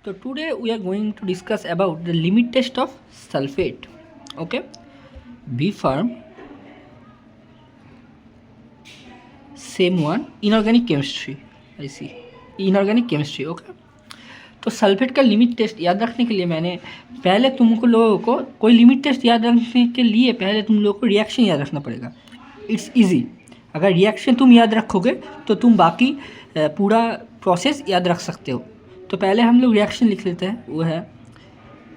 So today we are going to discuss about the limit test of sulfate. Okay, B farm, same one, inorganic chemistry. I see, inorganic chemistry. Okay, तो sulphate का limit test याद रखने के लिए मैंने पहले तुमको लोगों को कोई लिमिट टेस्ट याद रखने के लिए पहले तुम लोगों को रिएक्शन याद रखना पड़ेगा. It's easy. अगर रिएक्शन तुम याद रखोगे तो तुम बाकी पूरा प्रोसेस याद रख सकते हो. तो पहले हम लोग रिएक्शन लिख लेते हैं. वो है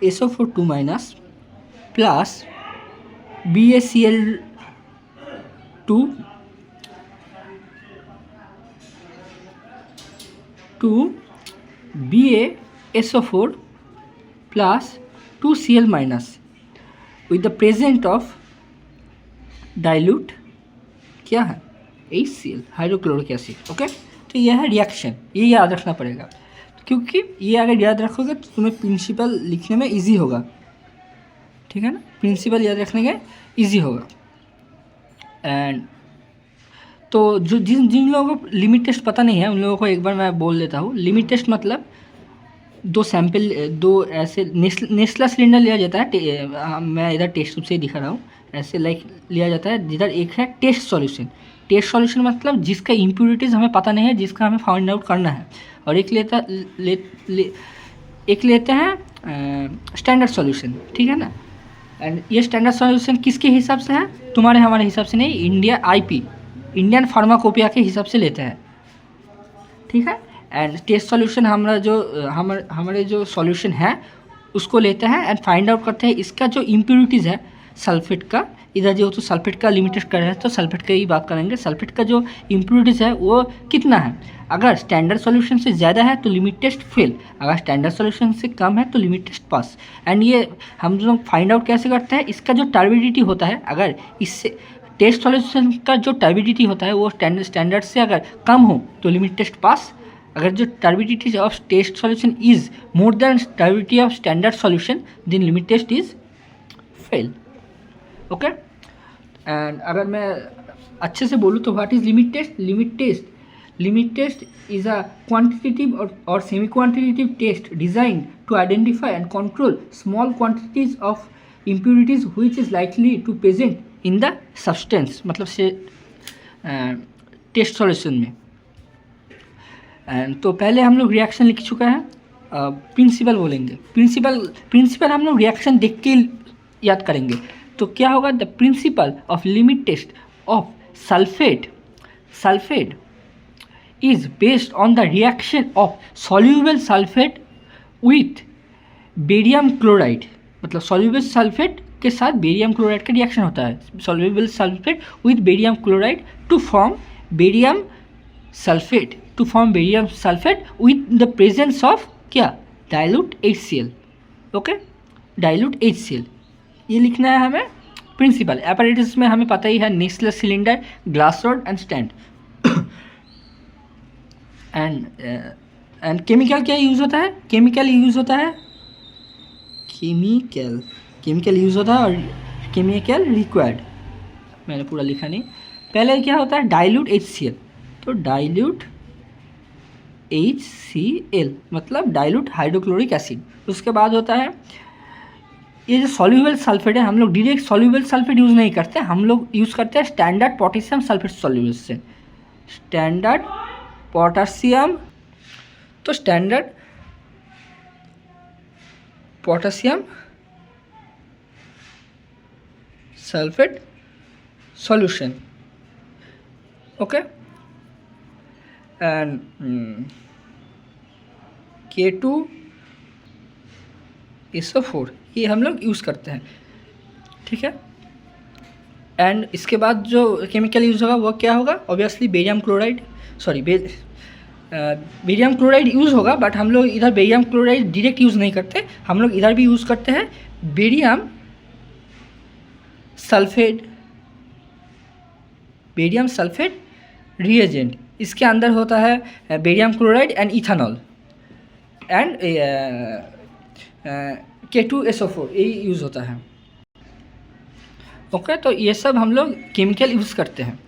SO4 minus plus BaCl2 to BaSO4 plus 2Cl minus with the present of dilute क्या है HCl हाइड्रोक्लोरिक एसिड. ओके, तो यह है रिएक्शन. ये याद रखना पड़ेगा क्योंकि ये अगर याद रखोगे तो तुम्हें प्रिंसिपल लिखने में इजी होगा. ठीक है ना, प्रिंसिपल याद रखने का इजी होगा. एंड तो जो जिन लोगों को लिमिट टेस्ट पता नहीं है उन लोगों को एक बार मैं बोल देता हूँ. लिमिट टेस्ट मतलब दो ऐसे नेस्ला सिलेंडर लिया जाता है. मैं इधर टेस्ट ट्यूब से ही दिखा रहा हूँ. ऐसे लाइक लिया जाता है जिधर एक है टेस्ट सॉल्यूशन. टेस्ट सॉल्यूशन मतलब जिसका इम्प्योरिटीज़ हमें पता नहीं है, जिसका हमें फाइंड आउट करना है. और एक लेते हैं स्टैंडर्ड सॉल्यूशन. ठीक है ना. एंड ये स्टैंडर्ड सॉल्यूशन किसके हिसाब से है? तुम्हारे हमारे हिसाब से नहीं, इंडियन फार्माकोपिया के हिसाब से लेते हैं. ठीक है. एंड टेस्ट सॉल्यूशन हमारे जो सॉल्यूशन है उसको लेते हैं एंड फाइंड आउट करते हैं इसका जो इम्प्योरिटीज़ है सल्फेट का. इधर जो तो सल्फेट का लिमिट टेस्ट कर रहे हैं तो सल्फेट का ही बात करेंगे. सल्फेट का जो इम्प्योरिटीज़ है वो कितना है. अगर स्टैंडर्ड सॉल्यूशन से ज़्यादा है तो लिमिट टेस्ट फेल, अगर स्टैंडर्ड सॉल्यूशन से कम है तो लिमिट टेस्ट पास. एंड ये हम लोग फाइंड आउट कैसे करते हैं, इसका जो टर्बिडिटी होता है, अगर इससे टेस्ट सॉल्यूशन का जो टर्बिडिटी होता है वो स्टैंडर्ड से अगर कम हो तो लिमिट टेस्ट पास. अगर जो turbidity of test solution is more than turbidity of standard solution then limit test is fail. Okay. And अगर मैं अच्छे से बोलूँ तो what is limit test. Limit test is a quantitative और semi quantitative test designed to identify and control small quantities of impurities which is likely to present in the substance. मतलब से test solution में. And तो पहले हम लोग reaction लिख चुका है. प्रिंसिपल बोलेंगे. प्रिंसिपल हम लोग रिएक्शन देख के याद करेंगे. तो क्या होगा, the principle of limit test of sulphate is based on the reaction of soluble sulphate with barium chloride. मतलब सॉल्यूबल सल्फेट के साथ बेरियम क्लोराइड का रिएक्शन होता है. Soluble sulphate with barium chloride to form barium sulphate with the presence of क्या, dilute HCl. Okay, dilute HCl ये लिखना है हमें. प्रिंसिपल एपरेटस में हमें पता ही है, Nessler cylinder, glass rod and stand. And chemical क्या यूज़ होता है, केमिकल यूज़ होता है और केमिकल रिक्वायर्ड. मैंने पूरा लिखा नहीं. पहले क्या होता है, डाइल्यूट HCl. तो डाइल्यूट HCl मतलब डाइल्यूट हाइड्रोक्लोरिक एसिड. उसके बाद होता है ये जो सॉल्यूबल सल्फेट है, हम लोग डायरेक्ट सॉल्यूबल सल्फेट यूज़ नहीं करते, हम लोग यूज़ करते हैं standard potassium sulphate solution. Standard potassium, तो standard potassium sulphate solution. Okay. And K2SO4 ये हम लोग यूज़ करते हैं. ठीक है. एंड इसके बाद जो केमिकल यूज़ होगा वो क्या होगा, ऑब्वियसली बेरियम क्लोराइड यूज़ होगा. बट हम लोग इधर बेरियम क्लोराइड डायरेक्ट यूज़ नहीं करते, हम लोग इधर भी यूज़ करते हैं बेरियम सल्फेट रिएजेंट. इसके अंदर होता है barium chloride and ethanol and K2SO4 यही यूज़ होता है. ओके, तो ये सब हम लोग केमिकल यूज़ करते हैं.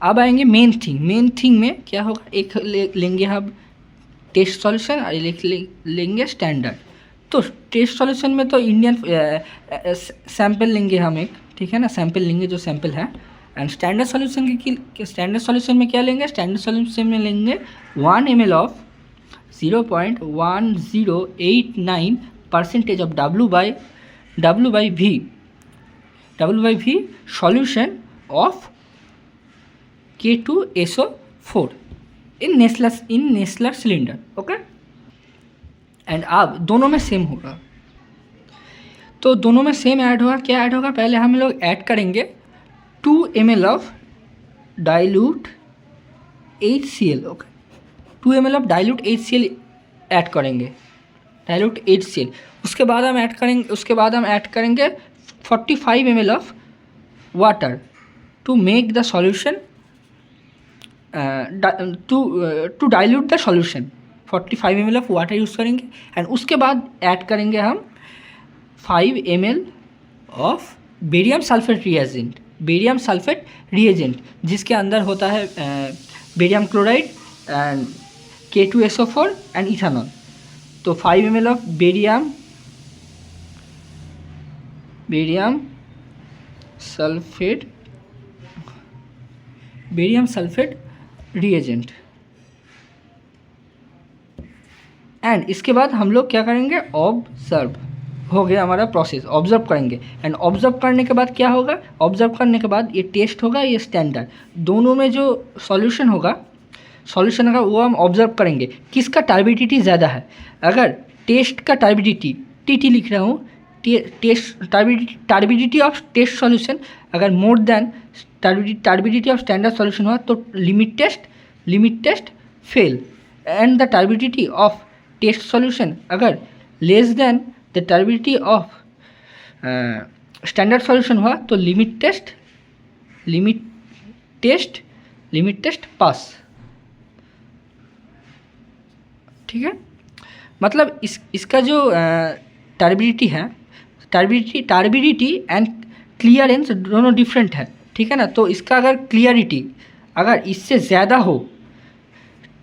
अब आएंगे मेन थिंग में क्या होगा, एक लेंगे हम टेस्ट सॉल्यूशन और लिख लेंगे स्टैंडर्ड। तो टेस्ट सॉल्यूशन में तो इंडियन सैम्पल लेंगे हम एक, ठीक है ना, सैम्पल लेंगे जो सैम्पल है। एंड स्टैंडर्ड सॉल्यूशन की स्टैंडर्ड सॉल्यूशन में क्या लेंगे, स्टैंडर्ड सॉल्यूशन में लेंगे 1 ml of 0.1089% of W by V solution of K2SO4 in Nessler cylinder. Okay, and अब दोनों में सेम होगा, तो दोनों में सेम ऐड होगा। क्या ऐड होगा, पहले हम लोग ऐड करेंगे 2 ml of dilute HCl। Okay, 2 ml of dilute HCl add करेंगे, डाइल्यूट HCl। उसके बाद हम ऐड करेंगे 45 ml of water to make the solution, to dilute the solution. 45 ml of water use करेंगे एंड उसके बाद ऐड करेंगे हम 5 ml of barium sulphate reagent, जिसके अंदर होता है barium chloride and K2SO4 and ethanol. तो 5 ml of barium sulphate reagent. And इसके बाद हम लोग क्या करेंगे, ऑब्जर्व। हो गया हमारा प्रोसेस, ऑब्जर्व करेंगे। एंड ऑब्जर्व करने के बाद क्या होगा, ऑब्जर्व करने के बाद ये टेस्ट होगा, ये स्टैंडर्ड। दोनों में जो सॉल्यूशन होगा वो हम ऑब्जर्व करेंगे किसका टर्बिडिटी ज़्यादा है। अगर टेस्ट का टर्बिडिटी TT लिख रहा हूँ, टर्बिडिटी ऑफ टेस्ट सॉल्यूशन अगर more than turbidity of standard solution हुआ तो limit test fail. And the turbidity of test solution अगर less than the turbidity of standard solution हुआ तो लिमिट टेस्ट पास। ठीक है, मतलब इसका जो टर्बिडिटी है, टर्बिडिटी एंड क्लियरेंस दोनों डिफरेंट है, ठीक है ना। तो इसका अगर क्लियरिटी अगर इससे ज़्यादा हो,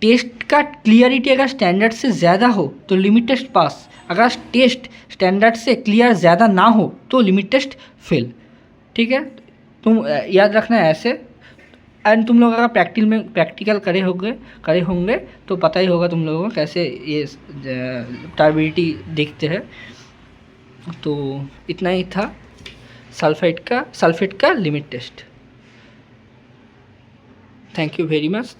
टेस्ट का क्लियरिटी अगर स्टैंडर्ड से ज़्यादा हो तो लिमिट टेस्ट पास। अगर टेस्ट स्टैंडर्ड से क्लियर ज़्यादा ना हो तो लिमिट टेस्ट फेल। ठीक है, तुम याद रखना है ऐसे। एंड तुम लोग अगर प्रैक्टिकल करे होंगे तो पता ही होगा तुम लोगों को कैसे ये टर्बिडिटी देखते हैं। तो इतना ही था सल्फेट का limit test. Thank you very much.